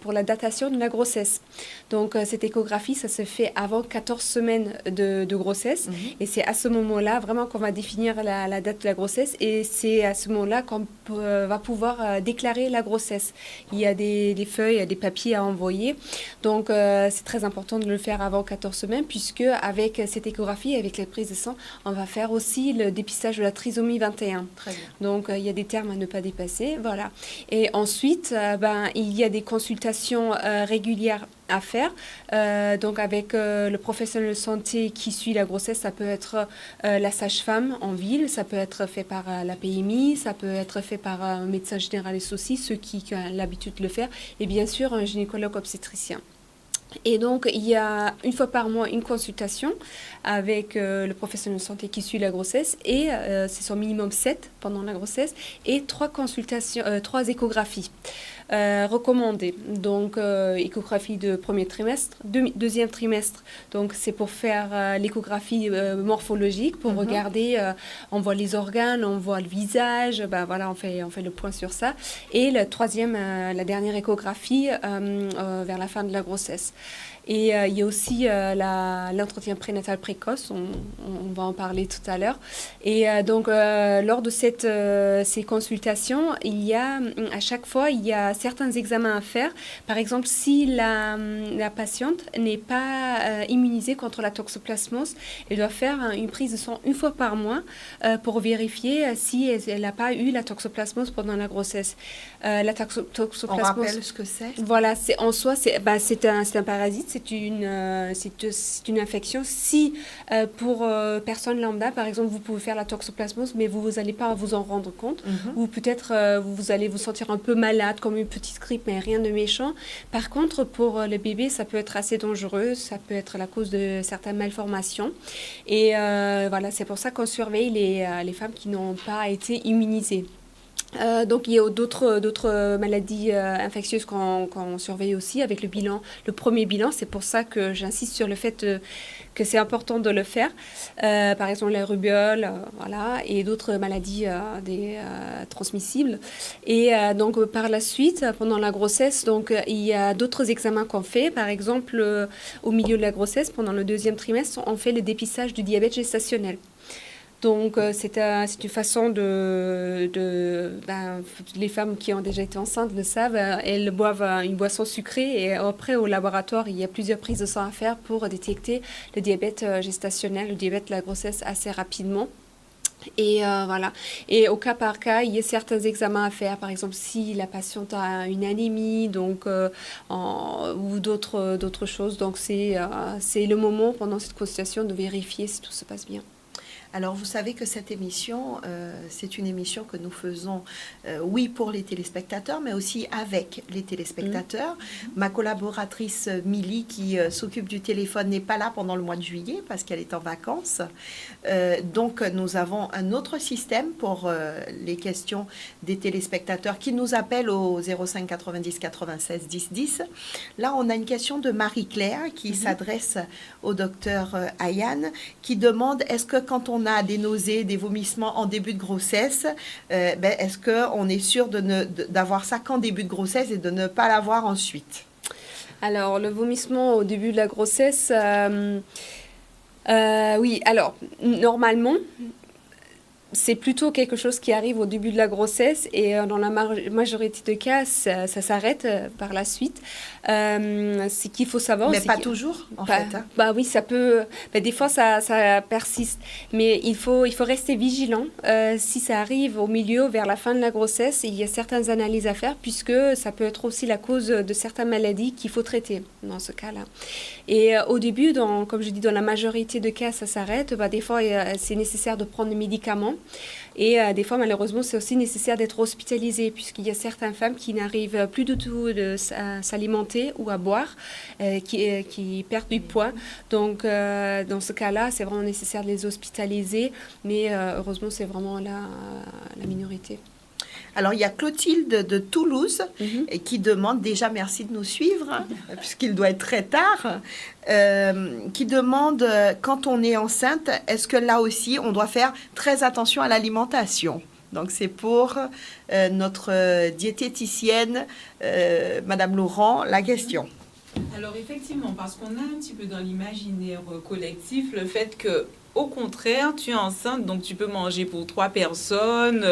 pour la datation de la grossesse. Donc, cette échographie, ça se fait avant 14 semaines de grossesse. Et c'est à ce moment-là, vraiment, qu'on va définir la date de la grossesse. Et c'est à ce moment-là qu'on va pouvoir déclarer la grossesse. Il y a des feuilles, des papiers à envoyer. Donc, c'est très important de le faire avant 14 semaines, puisque avec cette échographie, avec la prise de sang, on va faire aussi le dépistage de la trisomie 21. Très bien. Donc, il y a des termes à ne pas dépasser. Voilà. Et ensuite, il y a des consultations régulières à faire. Donc avec le professionnel de santé qui suit la grossesse, ça peut être la sage-femme en ville, ça peut être fait par la PMI, ça peut être fait par un médecin généraliste aussi, ceux qui ont l'habitude de le faire, et bien sûr un gynécologue obstétricien. Et donc, il y a une fois par mois une consultation avec le professionnel de santé qui suit la grossesse, et c'est son minimum 7 pendant la grossesse, et 3 échographies recommandées. Donc, échographie de premier trimestre, deuxième trimestre, donc c'est pour faire l'échographie morphologique, pour regarder, on voit les organes, on voit le visage, voilà, on fait le point sur ça. Et la dernière échographie vers la fin de la grossesse. Et il y a aussi l'entretien prénatal précoce, on va en parler tout à l'heure. Et donc, lors de ces consultations, à chaque fois, il y a certains examens à faire. Par exemple, si la patiente n'est pas immunisée contre la toxoplasmose, elle doit faire une prise de sang une fois par mois pour vérifier si elle n'a pas eu la toxoplasmose pendant la grossesse. La toxoplasmose... On rappelle ce que c'est? Voilà, en soi, c'est un parasite. C'est une infection. Si pour personne lambda, par exemple, vous pouvez faire la toxoplasmose, mais vous n'allez pas vous en rendre compte, ou peut-être vous allez vous sentir un peu malade, comme une petite grippe, mais rien de méchant. Par contre, pour le bébé, ça peut être assez dangereux, ça peut être la cause de certaines malformations. Et voilà, c'est pour ça qu'on surveille les femmes qui n'ont pas été immunisées. Donc, il y a d'autres maladies infectieuses qu'on surveille aussi avec le premier bilan. C'est pour ça que j'insiste sur le fait que c'est important de le faire. Par exemple, la rubéole, voilà, et d'autres maladies transmissibles. Et donc, par la suite, pendant la grossesse, donc, il y a d'autres examens qu'on fait. Par exemple, au milieu de la grossesse, pendant le deuxième trimestre, on fait le dépistage du diabète gestationnel. Donc, c'est une façon les femmes qui ont déjà été enceintes le savent, elles boivent une boisson sucrée, et après, au laboratoire, il y a plusieurs prises de sang à faire pour détecter le diabète gestationnel, le diabète de la grossesse assez rapidement. Et voilà. Et au cas par cas, il y a certains examens à faire. Par exemple, si la patiente a une anémie, donc, ou d'autres choses. Donc, c'est le moment pendant cette consultation de vérifier si tout se passe bien. Alors, vous savez que cette émission, c'est une émission que nous faisons, oui, pour les téléspectateurs, mais aussi avec les téléspectateurs. Ma collaboratrice Milly, qui s'occupe du téléphone, n'est pas là pendant le mois de juillet parce qu'elle est en vacances. Donc, nous avons un autre système pour les questions des téléspectateurs qui nous appellent au 05 90 96 10 10. Là, on a une question de Marie-Claire qui s'adresse au docteur Ayane, qui demande est-ce que quand on a des nausées, des vomissements en début de grossesse, est-ce qu'on est sûr d'avoir ça qu'en début de grossesse et de ne pas l'avoir ensuite? Alors, le vomissement au début de la grossesse, oui, alors, normalement, c'est plutôt quelque chose qui arrive au début de la grossesse et dans la majorité des cas, ça s'arrête par la suite. Ce qu'il faut savoir... Mais pas toujours, en fait. Hein. Bah oui, ça peut... des fois, ça persiste. Mais il faut rester vigilant. Si ça arrive au milieu, vers la fin de la grossesse, il y a certaines analyses à faire puisque ça peut être aussi la cause de certaines maladies qu'il faut traiter dans ce cas-là. Et au début, comme je dis, dans la majorité des cas, ça s'arrête. Des fois, c'est nécessaire de prendre des médicaments. Et des fois, malheureusement, c'est aussi nécessaire d'être hospitalisé puisqu'il y a certaines femmes qui n'arrivent plus du tout à s'alimenter ou à boire, qui perdent du poids. Donc, dans ce cas-là, c'est vraiment nécessaire de les hospitaliser. Mais heureusement, c'est vraiment la minorité. Alors, il y a Clotilde de Toulouse et qui demande, déjà merci de nous suivre, puisqu'il doit être très tard, qui demande, quand on est enceinte, est-ce que là aussi, on doit faire très attention à l'alimentation? Donc, c'est pour notre diététicienne, Madame Laurent, la question. Alors, effectivement, parce qu'on a un petit peu dans l'imaginaire collectif le fait que, au contraire, tu es enceinte, donc tu peux manger pour 3 personnes.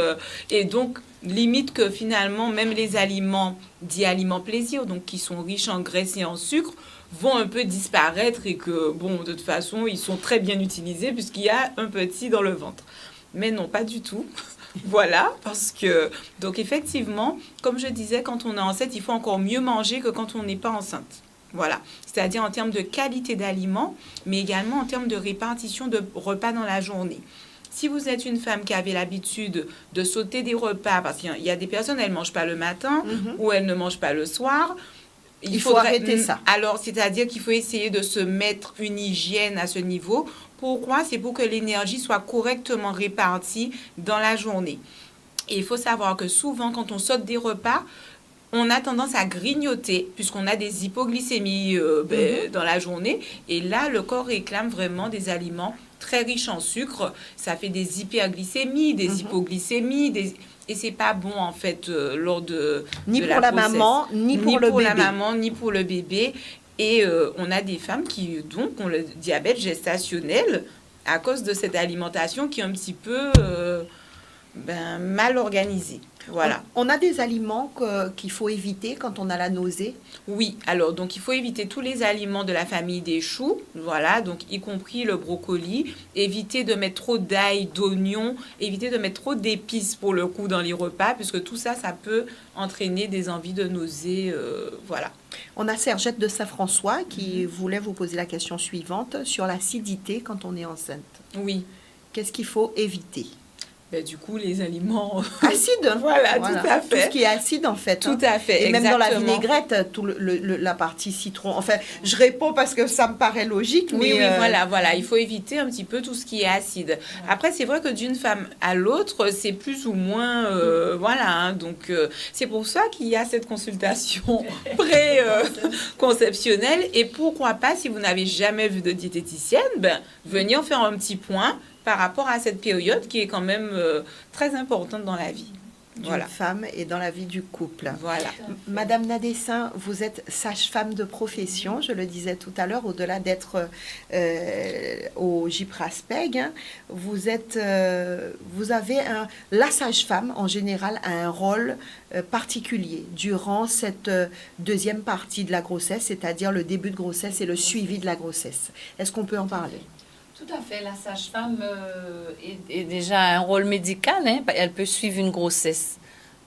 Et donc, limite que finalement, même les aliments, dits aliments plaisir, donc qui sont riches en graisse et en sucre, vont un peu disparaître et que, bon, de toute façon, ils sont très bien utilisés puisqu'il y a un petit dans le ventre. Mais non, pas du tout. Voilà, parce que, donc effectivement, comme je disais, quand on est enceinte, il faut encore mieux manger que quand on n'est pas enceinte. Voilà, c'est-à-dire en termes de qualité d'aliments, mais également en termes de répartition de repas dans la journée. Si vous êtes une femme qui avait l'habitude de sauter des repas, parce qu'il y a des personnes, elles ne mangent pas le matin ou elles ne mangent pas le soir, il faut arrêter ça. Alors, c'est-à-dire qu'il faut essayer de se mettre une hygiène à ce niveau. Pourquoi? C'est pour que l'énergie soit correctement répartie dans la journée. Et il faut savoir que souvent, quand on saute des repas, on a tendance à grignoter puisqu'on a des hypoglycémies dans la journée. Et là, le corps réclame vraiment des aliments très riches en sucre. Ça fait des hyperglycémies, des hypoglycémies, et c'est pas bon en fait lors de ni de pour la maman, ni pour le bébé. La maman, ni pour le bébé. Et on a des femmes qui donc ont le diabète gestationnel à cause de cette alimentation qui est un petit peu mal organisée. Voilà. On a des aliments qu'il faut éviter quand on a la nausée? Oui, alors donc il faut éviter tous les aliments de la famille des choux, voilà, donc y compris le brocoli, éviter de mettre trop d'ail, d'oignons, éviter de mettre trop d'épices pour le coup dans les repas, puisque tout ça, ça peut entraîner des envies de nausée, voilà. On a Sergette de Saint-François qui voulait vous poser la question suivante sur l'acidité quand on est enceinte. Oui. Qu'est-ce qu'il faut éviter? Du coup, les aliments acides. Voilà, tout à fait. Tout ce qui est acide, en fait. Tout à fait, et exactement. même dans la vinaigrette, tout la partie citron. Enfin, je réponds parce que ça me paraît logique. Oui, voilà. Il faut éviter un petit peu tout ce qui est acide. Après, c'est vrai que d'une femme à l'autre, c'est plus ou moins... voilà, hein, donc c'est pour ça qu'il y a cette consultation pré-conceptionnelle. Et pourquoi pas, si vous n'avez jamais vu de diététicienne, venir faire un petit point par rapport à cette période qui est quand même très importante dans la vie. D'une femme et dans la vie du couple. Voilà. Madame Nadessin, vous êtes sage-femme de profession, je le disais tout à l'heure, au-delà d'être au GIPRASPEG, hein, vous avez la sage-femme en général a un rôle particulier durant cette deuxième partie de la grossesse, c'est-à-dire le début de grossesse et le suivi de la grossesse. Est-ce qu'on peut en parler? Tout à fait. La sage-femme est déjà un rôle médical. Hein. Elle peut suivre une grossesse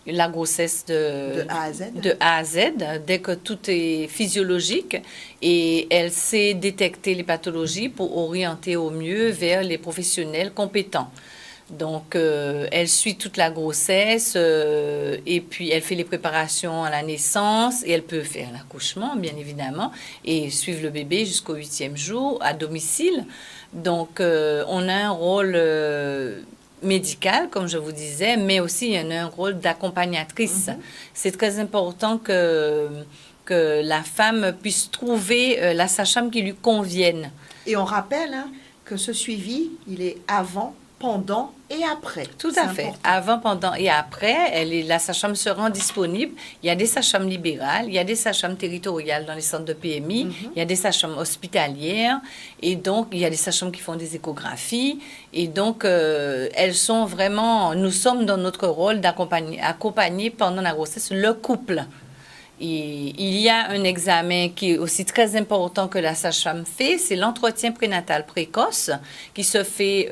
la grossesse De A à Z. de A à Z, dès que tout est physiologique, et elle sait détecter les pathologies pour orienter au mieux vers les professionnels compétents. Donc, elle suit toute la grossesse et puis elle fait les préparations à la naissance et elle peut faire l'accouchement, bien évidemment, et suivre le bébé jusqu'au 8e jour à domicile. Donc, on a un rôle médical, comme je vous disais, mais aussi il y en a un rôle d'accompagnatrice. C'est très important que la femme puisse trouver la sage-femme qui lui convienne. Et on rappelle que ce suivi, il est avant, pendant et après. Tout à fait. Important. Avant, pendant et après, la sage-femme se rend disponible. Il y a des sages-femmes libérales, il y a des sages-femmes territoriales dans les centres de PMI, il y a des sages-femmes hospitalières, et donc il y a des sages-femmes qui font des échographies. Et donc, elles sont vraiment... Nous sommes dans notre rôle d'accompagner pendant la grossesse le couple. Et il y a un examen qui est aussi très important que la sage-femme fait, c'est l'entretien prénatal précoce qui se fait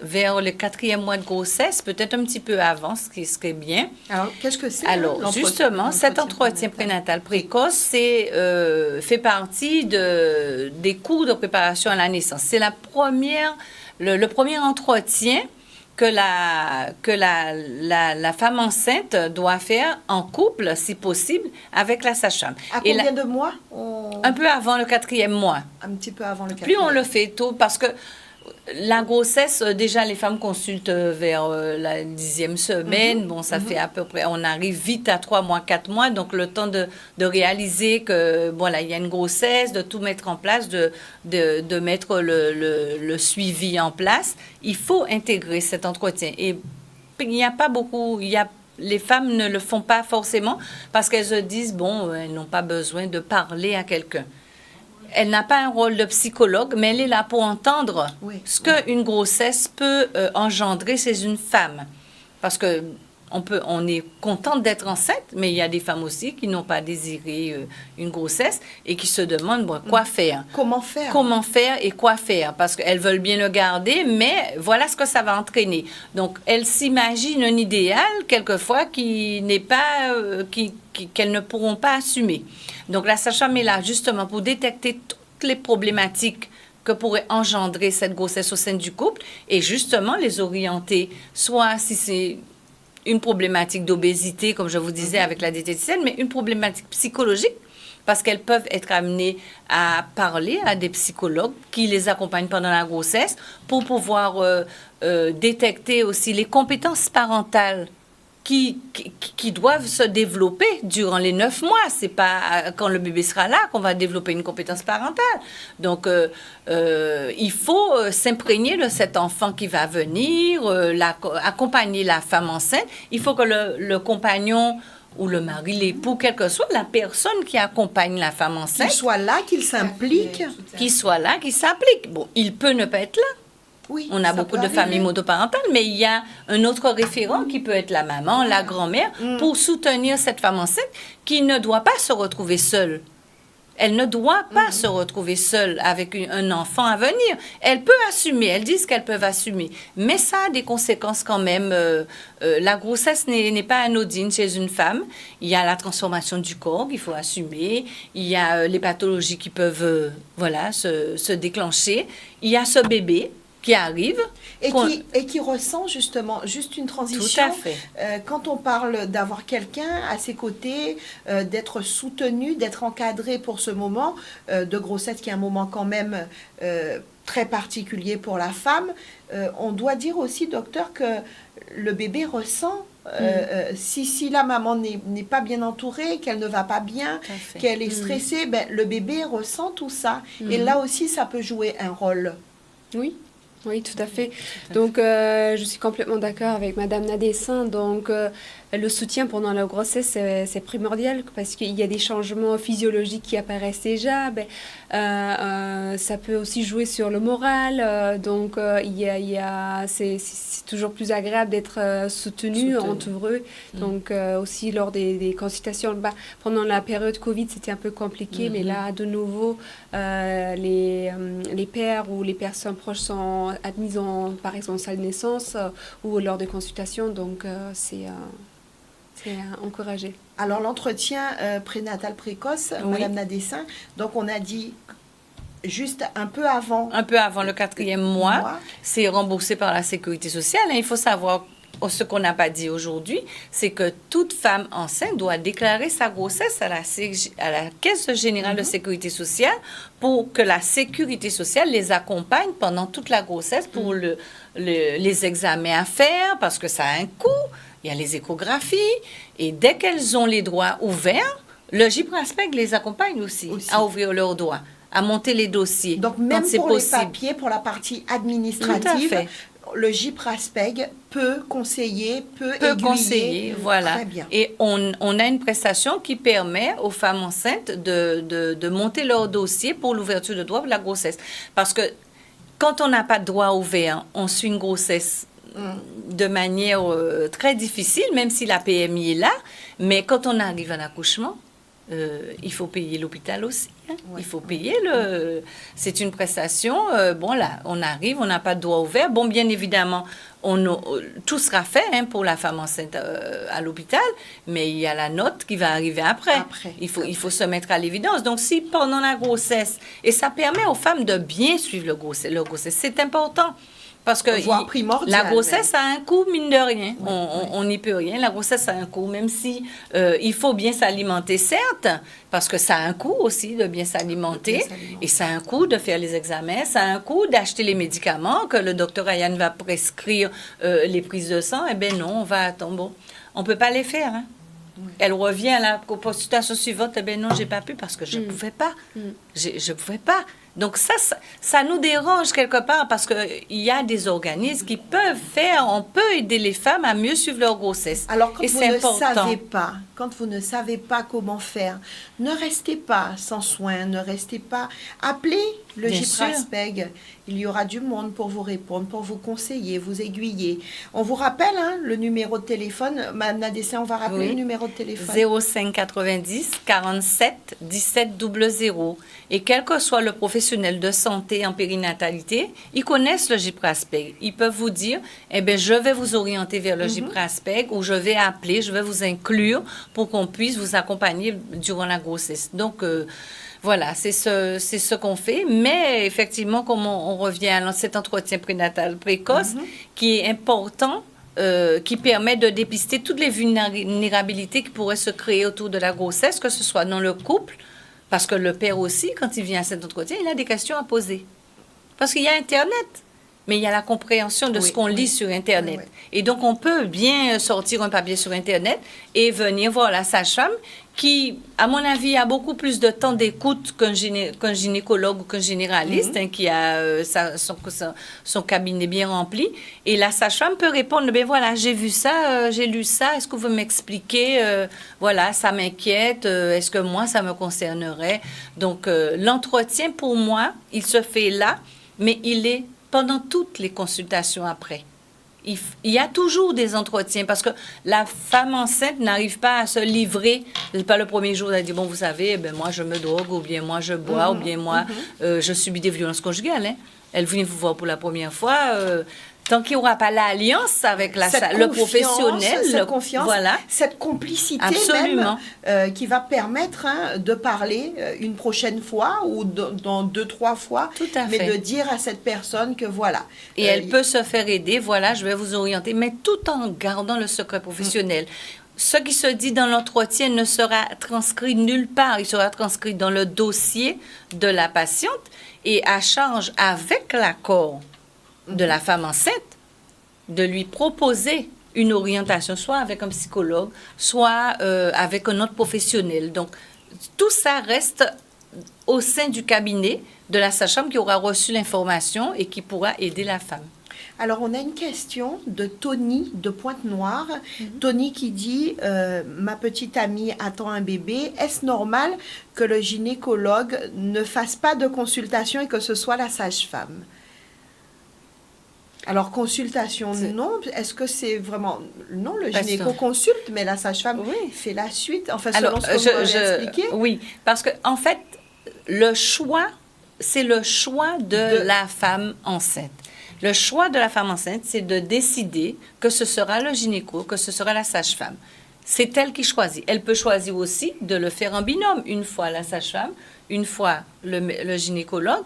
vers le 4e mois de grossesse, peut-être un petit peu avant, ce qui serait bien. Alors, qu'est-ce que c'est? Alors, justement, cet entretien prénatal précoce, fait partie des cours de préparation à la naissance. C'est le premier entretien que la femme enceinte doit faire en couple, si possible, avec la sage-femme. À combien de mois Un peu avant le 4e mois. Un petit peu avant le 4e. Plus on le fait tôt, parce que la grossesse, déjà, les femmes consultent vers la 10e semaine. Bon, ça fait à peu près... On arrive vite à 3 mois, 4 mois. Donc, le temps de réaliser que, bon, là, il y a une grossesse, de tout mettre en place, de mettre le suivi en place. Il faut intégrer cet entretien. Et il n'y a pas beaucoup... Les femmes ne le font pas forcément parce qu'elles se disent, bon, elles n'ont pas besoin de parler à quelqu'un. Elle n'a pas un rôle de psychologue, mais elle est là pour entendre ce qu'une grossesse peut engendrer chez une femme. Parce que on est contente d'être enceinte, mais il y a des femmes aussi qui n'ont pas désiré une grossesse et qui se demandent quoi faire. Comment faire? Comment faire et quoi faire. Parce qu'elles veulent bien le garder, mais voilà ce que ça va entraîner. Donc, elles s'imaginent un idéal, quelquefois, qui n'est pas... qu'elles ne pourront pas assumer. Donc, la sage-femme est là justement pour détecter toutes les problématiques que pourrait engendrer cette grossesse au sein du couple et justement les orienter, soit si c'est une problématique d'obésité, comme je vous disais avec la diététicienne, mais une problématique psychologique, parce qu'elles peuvent être amenées à parler à des psychologues qui les accompagnent pendant la grossesse pour pouvoir détecter aussi les compétences parentales qui doivent se développer durant les 9 mois. C'est pas quand le bébé sera là qu'on va développer une compétence parentale. Donc, il faut s'imprégner de cet enfant qui va venir, accompagner la femme enceinte. Il faut que le compagnon ou le mari, l'époux, quelle que soit la personne qui accompagne la femme enceinte, qu'il soit là, qu'il s'implique. Qu'il soit là, qu'il s'implique. Bon, il peut ne pas être là. Oui, on a beaucoup de familles monoparentales, mais il y a un autre référent qui peut être la maman, la grand-mère, pour soutenir cette femme enceinte qui ne doit pas se retrouver seule. Elle ne doit pas se retrouver seule avec un enfant à venir. Elle peut assumer, elles disent qu'elles peuvent assumer, mais ça a des conséquences quand même. La grossesse n'est pas anodine chez une femme. Il y a la transformation du corps qu'il faut assumer. Il y a les pathologies qui peuvent se déclencher. Il y a ce bébé qui arrive. Et qui ressent justement, juste une transition. Tout à fait. Quand on parle d'avoir quelqu'un à ses côtés, d'être soutenu, d'être encadré pour ce moment de grossesse, qui est un moment quand même très particulier pour la femme, on doit dire aussi, docteur, que le bébé ressent si la maman n'est pas bien entourée, qu'elle ne va pas bien, qu'elle est stressée, le bébé ressent tout ça. Et là aussi, ça peut jouer un rôle. Oui, tout à fait. Donc, je suis complètement d'accord avec Madame Nadessin. Donc, le soutien pendant la grossesse, c'est primordial parce qu'il y a des changements physiologiques qui apparaissent déjà. Ça peut aussi jouer sur le moral. Donc, c'est toujours plus agréable d'être soutenu, entouré. Donc, aussi lors des consultations. Pendant la période Covid, c'était un peu compliqué, mais là, de nouveau, les pères ou les personnes proches sont admises par exemple en salle de naissance ou lors des consultations. Donc, C'est encouragé. Alors, l'entretien prénatal précoce, Oui. Madame Nadessin, donc on a dit juste un peu avant. Un peu avant le 4e mois, c'est remboursé par la Sécurité sociale. Il faut savoir, ce qu'on n'a pas dit aujourd'hui, c'est que toute femme enceinte doit déclarer sa grossesse à la Caisse générale de sécurité sociale pour que la Sécurité sociale les accompagne pendant toute la grossesse pour les examens à faire, parce que ça a un coût. Il y a les échographies. Et dès qu'elles ont les droits ouverts, le GIPRASPEC les accompagne aussi à ouvrir leurs droits, à monter les dossiers. Donc, même quand c'est pour possible. les papiers, pour la partie Tout à administrative, fait. le GIPRASPEG peut conseiller, peut aiguiller. Conseiller, voilà. Très bien. Et on a une prestation qui permet aux femmes enceintes de monter leur dossier pour l'ouverture de droit de la grossesse. Parce que quand on n'a pas de droit ouvert, on suit une grossesse de manière très difficile, même si la PMI est là. Mais quand on arrive à l'accouchement, il faut payer l'hôpital aussi. Hein. Ouais. Il faut payer le... C'est une prestation. Bon, là, on arrive, on n'a pas de droit ouvert. Bon, bien évidemment, tout sera fait pour la femme enceinte à l'hôpital, mais il y a la note qui va arriver après. Il faut se mettre à l'évidence. Donc, si pendant la grossesse, et ça permet aux femmes de bien suivre leur grossesse, c'est important. Parce que Voire primordial, la grossesse même. a un coût, mine de rien. On n'y peut rien. La grossesse a un coût, même si il faut bien s'alimenter, certes, parce que ça a un coût aussi de bien s'alimenter. Et ça a un coût de faire les examens. Ça a un coût d'acheter les médicaments que le docteur Ayane va prescrire, les prises de sang. Eh bien non, on va attendre. Bon, on ne peut pas les faire. Hein. Elle revient à la consultation suivante. Eh bien non, j'ai pas pu parce que je ne pouvais pas. Je ne pouvais pas. Donc ça nous dérange quelque part parce qu'il y a des organismes qui peuvent faire, on peut aider les femmes à mieux suivre leur grossesse. Alors quand et vous ne savez pas comment faire, ne restez pas sans soin, ne restez pas, appelez le Bien GIPRASPEG. Il y aura du monde pour vous répondre, pour vous conseiller, vous aiguiller. On vous rappelle le numéro de téléphone. Madame Nadessin, on va rappeler le numéro de téléphone. 05 90 47 17 00. Et quel que soit le professionnel de santé en périnatalité, ils connaissent le GIPRASPEG. Ils peuvent vous dire, eh bien, je vais vous orienter vers le GIPRASPEG ou je vais appeler, je vais vous inclure pour qu'on puisse vous accompagner durant la grossesse. Donc, voilà, c'est ce qu'on fait. Mais effectivement, comme on revient à cet entretien prénatal précoce, qui est important, qui permet de dépister toutes les vulnérabilités qui pourraient se créer autour de la grossesse, que ce soit dans le couple, parce que le père aussi, quand il vient à cet entretien, il a des questions à poser. Parce qu'il y a Internet, mais il y a la compréhension de ce qu'on lit sur Internet. Oui. Et donc, on peut bien sortir un papier sur Internet et venir voir la sage-femme qui, à mon avis, a beaucoup plus de temps d'écoute qu'un gynécologue ou qu'un généraliste, qui a son cabinet bien rempli. Et la sage-femme peut répondre, ben voilà, j'ai vu ça, j'ai lu ça, est-ce que vous m'expliquez, voilà, ça m'inquiète, est-ce que moi, ça me concernerait? Donc, l'entretien, pour moi, il se fait là, mais il est pendant toutes les consultations après. Il y a toujours des entretiens parce que la femme enceinte n'arrive pas à se livrer. C'est pas le premier jour, elle dit, bon, vous savez, ben, moi, je me drogue, ou bien moi, je bois, ou bien moi, je subis des violences conjugales. Hein. Elle vient vous voir pour la première fois. Tant qu'il n'y aura pas l'alliance avec le professionnel, cette confiance, voilà. cette complicité Absolument. même, qui va permettre de parler une prochaine fois ou dans 2-3 fois, Tout à mais fait. de dire à cette personne que voilà. Et elle peut se faire aider, voilà, je vais vous orienter, mais tout en gardant le secret professionnel. Ce qui se dit dans l'entretien ne sera transcrit nulle part, il sera transcrit dans le dossier de la patiente et à charge avec l'accord de la femme enceinte de lui proposer une orientation, soit avec un psychologue, soit avec un autre professionnel. Donc, tout ça reste au sein du cabinet de la sage-femme qui aura reçu l'information et qui pourra aider la femme. Alors, on a une question de Tony de Pointe-Noire. Tony qui dit ma petite amie attend un bébé. Est-ce normal que le gynécologue ne fasse pas de consultation et que ce soit la sage-femme? Alors, consultation, non. Est-ce que c'est vraiment... Non, le gynéco consulte, mais la sage-femme fait la suite. Enfin, selon ce que vous m'avez expliqué. Oui, parce que en fait, le choix, c'est le choix de la femme enceinte. Le choix de la femme enceinte, c'est de décider que ce sera le gynéco, que ce sera la sage-femme. c'est elle qui choisit. Elle peut choisir aussi de le faire en binôme, une fois la sage-femme, une fois le gynécologue.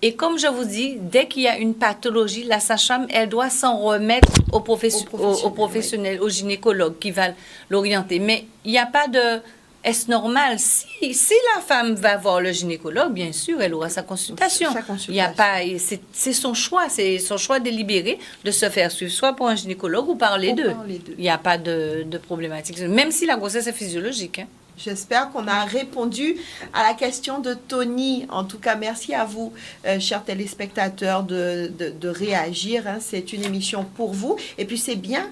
Et comme je vous dis, dès qu'il y a une pathologie, la sage-femme, elle doit s'en remettre au professionnel, au gynécologue qui va l'orienter. Mais il n'y a pas de... Est-ce normal? Si la femme va voir le gynécologue, bien sûr, elle aura sa consultation. Il y a pas, c'est son choix délibéré de se faire suivre, soit pour un gynécologue ou par les deux. Il n'y a pas de problématique, même si la grossesse est physiologique. Hein. J'espère qu'on a répondu à la question de Tony. En tout cas, merci à vous, chers téléspectateurs, de réagir. Hein. C'est une émission pour vous. Et puis, c'est bien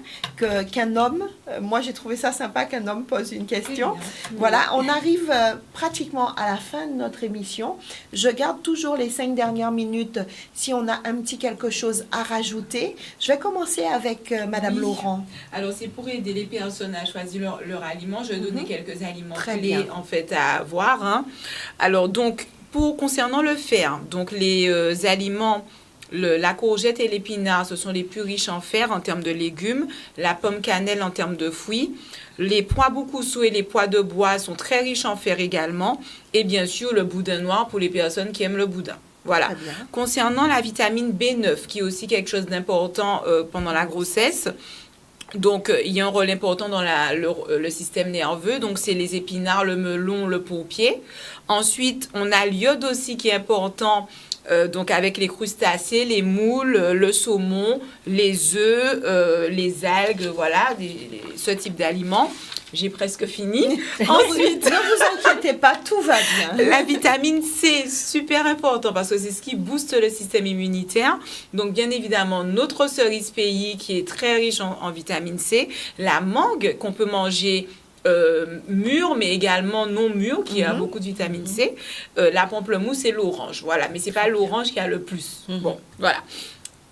qu'un homme, moi j'ai trouvé ça sympa qu'un homme pose une question. Voilà, on arrive pratiquement à la fin de notre émission. Je garde toujours les 5 dernières minutes si on a un petit quelque chose à rajouter. Je vais commencer avec Madame Laurent. Alors, c'est pour aider les personnes à choisir leur aliment. Je vais donner quelques aliments très clés bien. en fait à avoir. Hein. Alors donc concernant le fer, donc les aliments, la courgette et l'épinard, ce sont les plus riches en fer en termes de légumes. La pomme cannelle en termes de fruits. Les pois boukoussou et les pois de bois sont très riches en fer également. Et bien sûr le boudin noir pour les personnes qui aiment le boudin. Voilà. Concernant la vitamine B9, qui est aussi quelque chose d'important pendant la grossesse. Donc, il y a un rôle important dans le système nerveux. Donc, c'est les épinards, le melon, le pourpier. Ensuite, on a l'iode aussi qui est important. Donc, avec les crustacés, les moules, le saumon, les œufs, les algues, voilà, ce type d'aliments. J'ai presque fini. Ensuite, ne vous inquiétez pas, tout va bien. La vitamine C, super important parce que c'est ce qui booste le système immunitaire. Donc, bien évidemment, notre cerise pays qui est très riche en vitamine C. La mangue qu'on peut manger mûre, mais également non mûre, qui a beaucoup de vitamine C. La pamplemousse et l'orange. Voilà, mais c'est pas l'orange qui a le plus. Bon, voilà.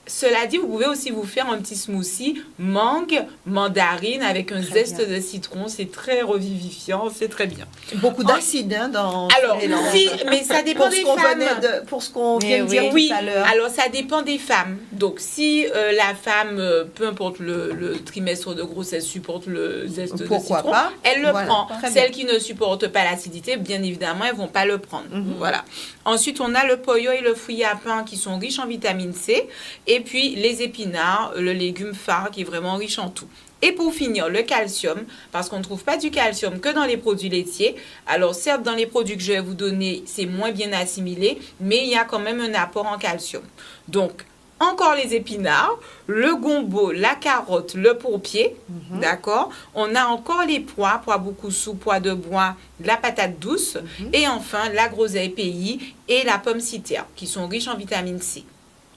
Cela dit, vous pouvez aussi vous faire un petit smoothie mangue, mandarine avec un zeste de citron. C'est très revivifiant, c'est très bien. Beaucoup d'acide dans alors, si, mais ça dépend des femmes. Pour ce qu'on vient de dire tout à l'heure. Alors, ça dépend des femmes. Donc, si la femme, peu importe le trimestre de grossesse, supporte le zeste de citron, pas elle le prend. Celles qui ne supportent pas l'acidité, bien évidemment, elles ne vont pas le prendre. Voilà. Ensuite, on a le poyo et le fruit à pain qui sont riches en vitamine C. Et puis, les épinards, le légume phare qui est vraiment riche en tout. Et pour finir, le calcium, parce qu'on ne trouve pas du calcium que dans les produits laitiers. Alors, certes, dans les produits que je vais vous donner, c'est moins bien assimilé, mais il y a quand même un apport en calcium. Donc, encore les épinards, le gombo, la carotte, le pourpier, d'accord. On a encore les pois boukoussou, pois de bois, la patate douce, et enfin, la groseille pays et la pomme citerne, qui sont riches en vitamine C.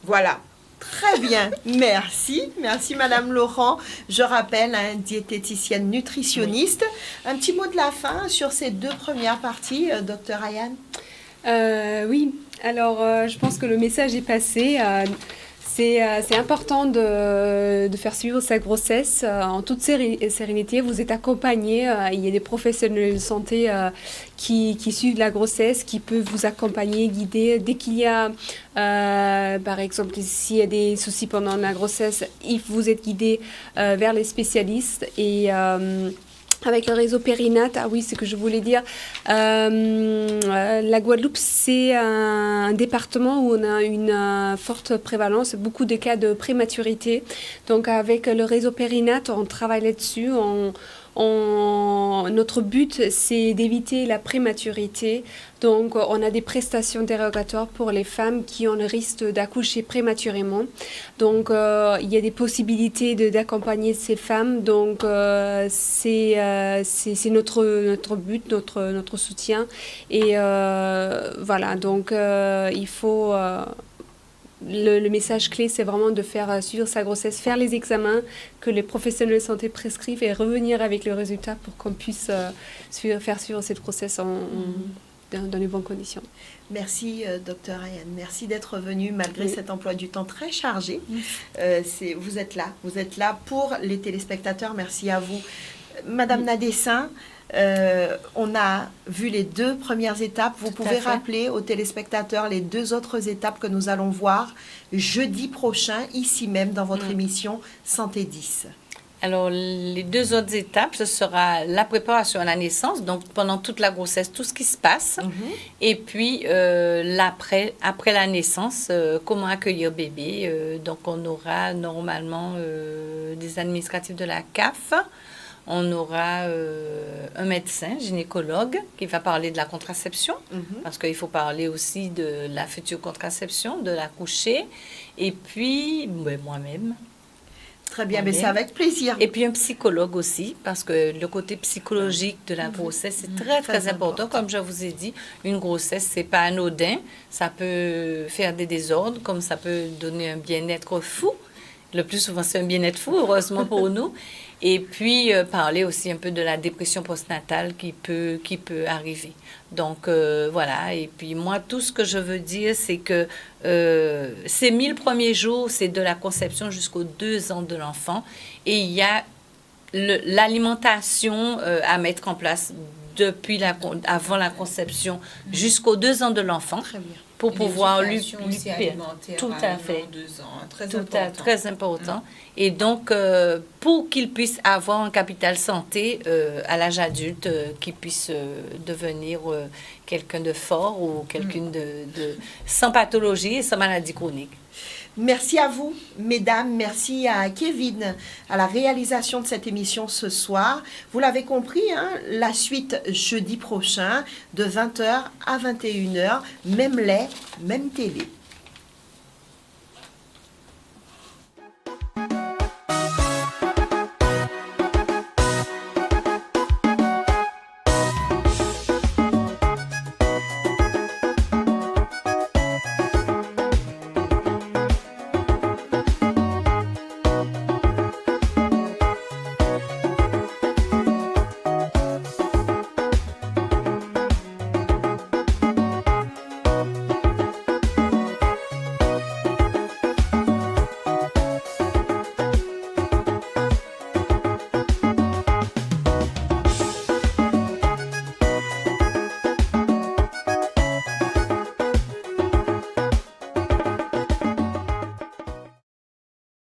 Voilà. Très bien, merci. Merci Madame Laurent. Je rappelle, diététicienne nutritionniste. Un petit mot de la fin sur ces 2 premières parties, docteur Ayane. Oui, alors je pense que le message est passé. C'est important de faire suivre sa grossesse en toute sérénité. Vous êtes accompagné. Il y a des professionnels de santé qui suivent la grossesse, qui peuvent vous accompagner, guider. Dès qu'il y a, par exemple, s'il y a des soucis pendant la grossesse, vous êtes guidé vers les spécialistes. Et avec le réseau Périnat, ah oui, c'est ce que je voulais dire. La Guadeloupe, c'est un département où on a une forte prévalence, beaucoup de cas de prématurité. Donc, avec le réseau Périnat, on travaille là-dessus. Notre but, c'est d'éviter la prématurité. Donc, on a des prestations dérogatoires pour les femmes qui ont le risque d'accoucher prématurément. Donc, il y a des possibilités d'accompagner ces femmes. Donc, c'est notre but, notre soutien. Et voilà, donc il faut... Le message clé, c'est vraiment de faire suivre sa grossesse, faire les examens que les professionnels de santé prescrivent et revenir avec le résultat pour qu'on puisse faire suivre cette grossesse dans les bonnes conditions. Merci, docteur Ayane. Merci d'être venu malgré cet emploi du temps très chargé. Vous êtes là pour les téléspectateurs. Merci à vous. Madame Nadessin, on a vu les 2 premières étapes. Vous pouvez rappeler aux téléspectateurs les 2 autres étapes que nous allons voir jeudi prochain, ici même, dans votre émission Santé 10. Alors, les 2 autres étapes, ce sera la préparation à la naissance, donc pendant toute la grossesse, tout ce qui se passe. Et puis, après la naissance, comment accueillir bébé. Donc, on aura normalement des administratifs de la CAF. On aura un médecin, gynécologue, qui va parler de la contraception, parce qu'il faut parler aussi de la future contraception, de l'accoucher. Et puis, moi-même. Très bien, mais c'est avec plaisir. Et puis un psychologue aussi, parce que le côté psychologique de la grossesse, c'est très, très important. Comme je vous ai dit, une grossesse, c'est pas anodin. Ça peut faire des désordres, comme ça peut donner un bien-être fou. Le plus souvent, c'est un bien-être fou, heureusement pour nous. Et puis, parler aussi un peu de la dépression postnatale qui peut arriver. Donc, voilà. Et puis, moi, tout ce que je veux dire, c'est que ces 1000 premiers jours, c'est de la conception jusqu'aux 2 ans de l'enfant. Et il y a l'alimentation à mettre en place avant la conception jusqu'aux 2 ans de l'enfant. Très bien. Pour pouvoir lui aussi alimentaire tout à fait 2 ans, très tout important. très important. Et donc pour qu'il puisse avoir un capital santé à l'âge adulte, qu'il puisse devenir quelqu'un de fort ou quelqu'un de sans pathologie et sans maladie chronique. Merci à vous, mesdames. Merci à Kevin, à la réalisation de cette émission ce soir. Vous l'avez compris, hein, la suite jeudi prochain, de 20h à 21h, même lait, même télé.